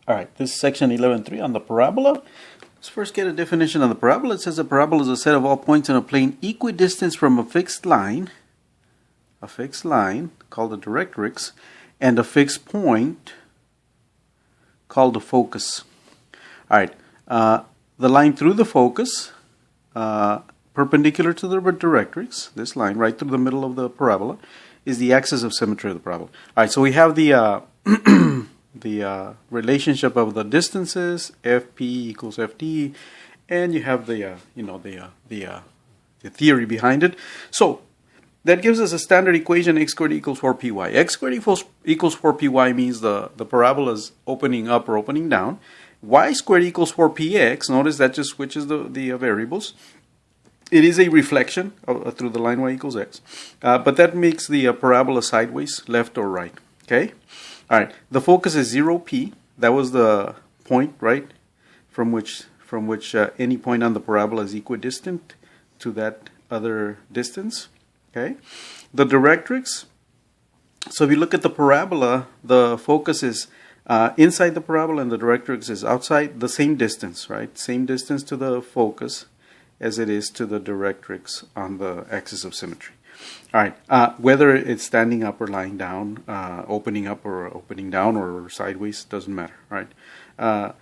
All right, this is section 11.3 on the parabola. Let's first get a definition of the parabola. It says a parabola is a set of all points in a plane equidistant from a fixed line called the directrix, and a fixed point called the focus. All right, the line through the focus, perpendicular to the directrix, this line right through the middle of the parabola, is the axis of symmetry of the parabola. All right, so we have the the relationship of the distances, FP equals FD, and you have the the theory behind it. So that gives us a standard equation: x squared equals 4py. X squared equals 4py means the parabola is opening up or opening down. Y squared equals 4px. Notice that just switches the variables. It is a reflection through the line y equals x, but that makes the parabola sideways, left or right. Okay. All right, the focus is 0p. That was the point, right, from which any point on the parabola is equidistant to that other distance. Okay, the directrix. So if you look at the parabola, the focus is inside the parabola and the directrix is outside, the same distance, right? Same distance to the focus as it is to the directrix on the axis of symmetry. All right, whether it's standing up or lying down, opening up or opening down or sideways, doesn't matter, right? All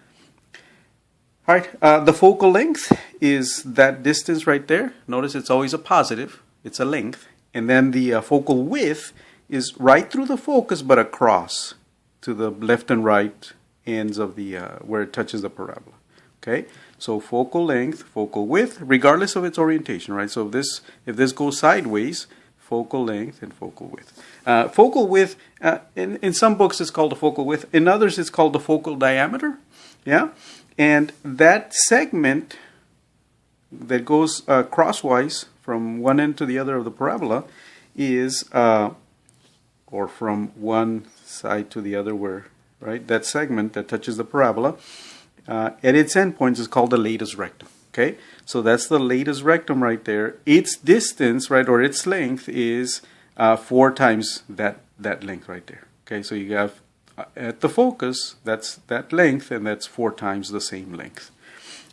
right, the focal length is that distance right there. Notice it's always a positive, it's a length. And then the focal width is right through the focus but across to the left and right ends of the, where it touches the parabola. Okay, so focal length, focal width, regardless of its orientation, right? So if this goes sideways, focal length and focal width. Focal width, in some books it's called the focal width. In others it's called the focal diameter. Yeah, and that segment that goes crosswise from one end to the other of the parabola is, or from one side to the other, where, right? That segment that touches the parabola at its endpoints is called the latus rectum. Okay, so that's the latus rectum right there. Its distance, right, or its length is 4 times that length right there. Okay, so you have at the focus, that's that length, and that's 4 times the same length.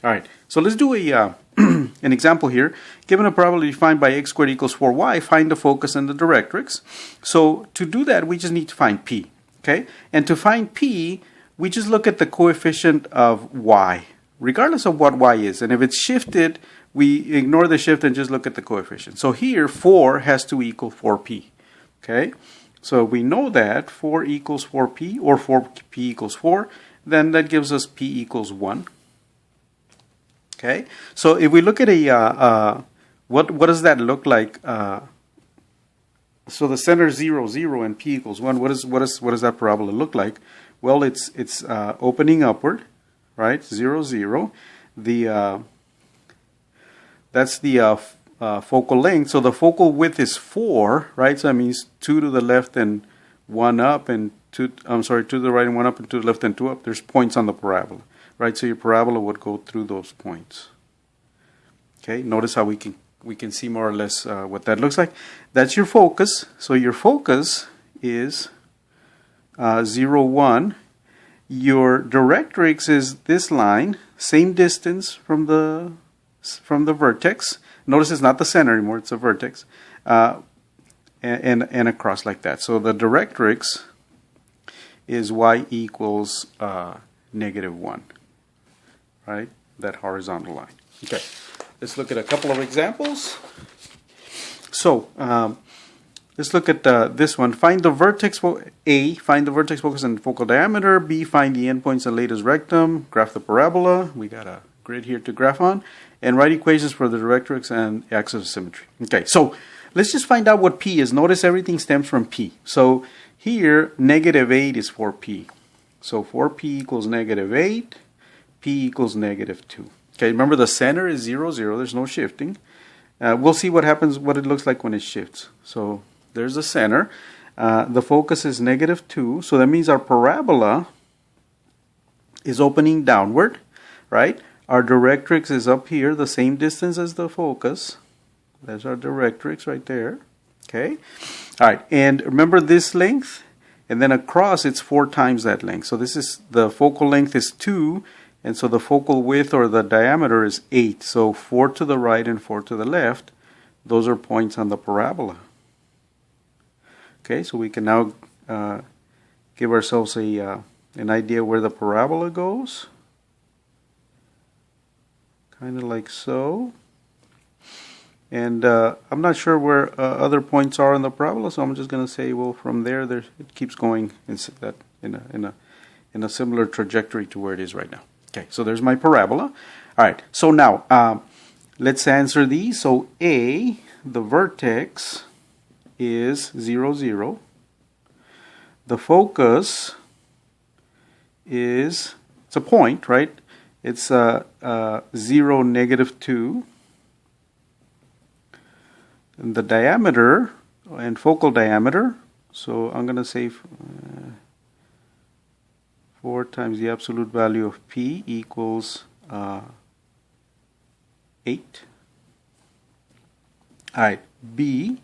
All right, so let's do a an example here. Given a parabola defined by x squared equals 4y, find the focus and the directrix. So to do that, we just need to find p. Okay, and to find p, we just look at the coefficient of y, regardless of what y is. And if it's shifted, we ignore the shift and just look at the coefficient. So here, 4 has to equal 4p. Okay, so we know that 4 equals 4p, or 4p equals 4, then that gives us p equals 1. Okay, so if we look at a, what does that look like? So the center is 0, 0, and p equals 1. What does that parabola look like? Well, it's opening upward, right? 0, 0. That's the focal length. So the focal width is 4, right? So that means 2 to the left and 1 up, and 2 to the right and 1 up, and 2 to the left and 2 up. There's points on the parabola, right? So your parabola would go through those points. Okay, notice how we can see more or less what that looks like. That's your focus. So your focus is 0, 1. Your directrix is this line, same distance from the vertex. Notice it's not the center anymore; it's a vertex, and across like that. So the directrix is y equals -1, right? That horizontal line. Okay, let's look at a couple of examples. So let's look at this one. Find the vertex A. Find the vertex focus and focal diameter. B. Find the endpoints and latus rectum. Graph the parabola. We got a grid here to graph on. And write equations for the directrix and axis of symmetry. Okay, so let's just find out what P is. Notice everything stems from P. So here, -8 is 4P. So 4P equals -8. P equals -2. Okay, remember the center is 0, 0. There's no shifting. We'll see what happens, what it looks like when it shifts. So there's the center. The focus is -2. So that means our parabola is opening downward, right? Our directrix is up here, the same distance as the focus. There's our directrix right there. Okay. All right. And remember, this length and then across it's 4 times that length. So this is, the focal length is 2, and so the focal width or the diameter is 8. So 4 to the right and 4 to the left, those are points on the parabola. Okay, so we can now give ourselves an idea where the parabola goes. Kind of like so. And I'm not sure where other points are on the parabola, so I'm just going to say, well, from there, it keeps going in a similar trajectory to where it is right now. Okay, so there's my parabola. All right, so now let's answer these. So A, the vertex, is 0, 0. The focus is, it's a point, right? It's 0, -2. And the diameter and focal diameter, so I'm going to say 4 times the absolute value of P equals 8. All right, B,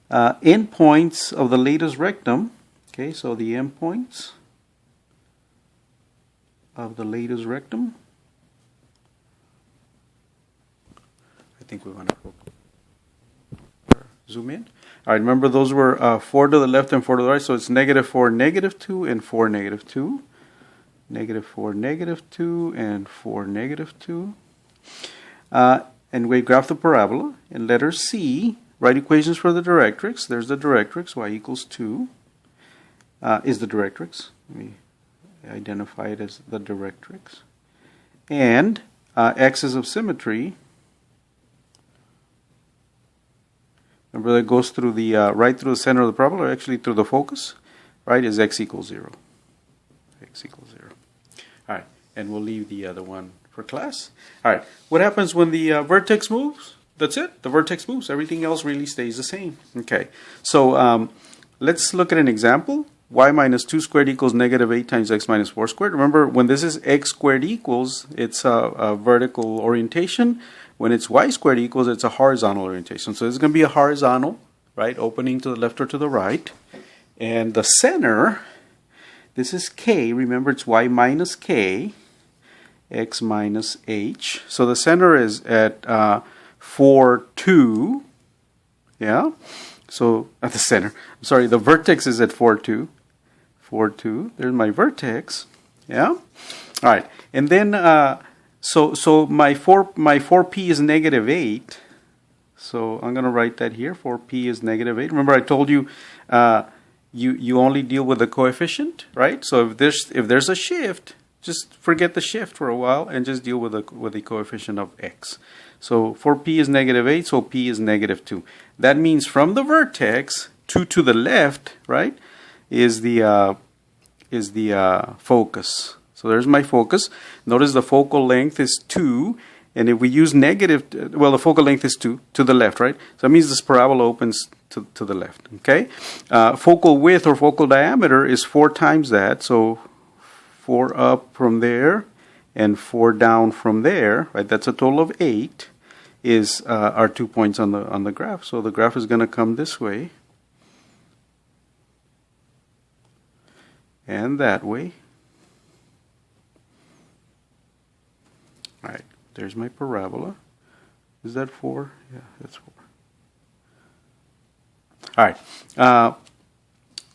endpoints of the lattice rectum. Okay, so the endpoints of the lattice rectum. I think we want to zoom in. All right, remember those were 4 to the left and 4 to the right, so it's -4, -2, and 4, -2. -4, -2, and 4, -2. And we graph the parabola. In letter C, write equations for the directrix. There's the directrix, y equals 2, is the directrix. We identify it as the directrix. And axis of symmetry, remember that goes through the right through the center of the parabola, or actually through the focus, right, is x equals 0. X equals 0. All right, and we'll leave the other one for class. All right, what happens when the vertex moves? That's it. The vertex moves. Everything else really stays the same. Okay, so let's look at an example. Y minus 2 squared equals -8 times x minus 4 squared. Remember, when this is x squared equals, it's a vertical orientation. When it's y squared equals, it's a horizontal orientation. So it's going to be a horizontal, right, opening to the left or to the right. And the center, this is k. Remember, it's y minus k, x minus h. So the center is at 4, 2. Yeah? So at the center, I'm sorry, the vertex is at 4, 2. 4, 2. There's my vertex. Yeah? All right. And then, so my 4p is -8. So I'm going to write that here. 4p is -8. Remember, I told you, you only deal with the coefficient, right? So if there's a shift, just forget the shift for a while and just deal with the coefficient of x. So 4p is -8, so p is -2. That means from the vertex, 2 to the left, right, is the focus. So there's my focus. Notice the focal length is 2, and if we use the focal length is 2 to the left, right? So that means this parabola opens to the left, okay? Focal width or focal diameter is 4 times that, so 4 up from there and 4 down from there, right? That's a total of 8 is our 2 points on the graph. So the graph is going to come this way and that way. All right, there's my parabola. Is that 4? Yeah, that's 4. All right.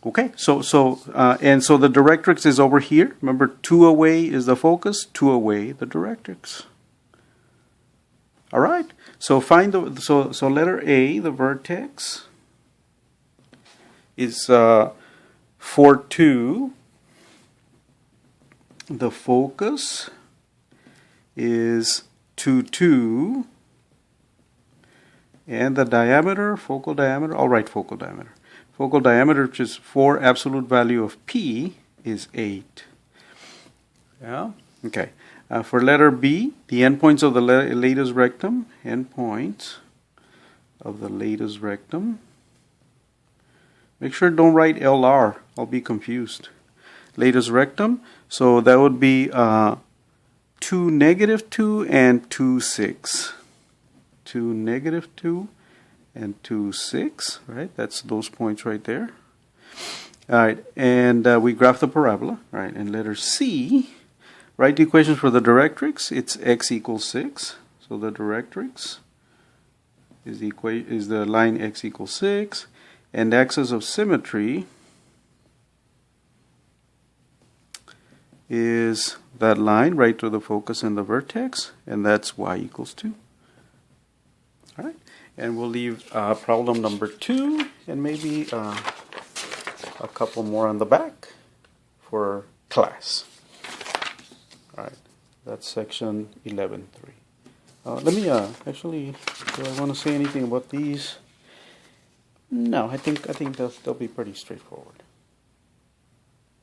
Okay, so the directrix is over here. Remember, 2 away is the focus, 2 away the directrix. All right. So find so letter A, the vertex is 4, 2. The focus is 2, 2. And the diameter, focal diameter, I'll write focal diameter. Focal diameter, which is 4, absolute value of P is 8. Yeah? Okay. For letter B, the endpoints of the lattice rectum, endpoints of the lattice rectum. Make sure don't write LR, I'll be confused. Lattice rectum, so that would be 2, -2, and 2, 6. 2, -2, and 2, 6, right? That's those points right there. All right, and we graph the parabola. All right, and letter C, write the equations for the directrix. It's x equals 6. So the directrix is the line x equals 6, and the axis of symmetry is that line right through the focus and the vertex, and that's y equals 2. All right, and we'll leave problem number 2 and maybe a couple more on the back for class. All right, that's section 11.3. Let me actually, do I want to say anything about these? No, I think they'll be pretty straightforward.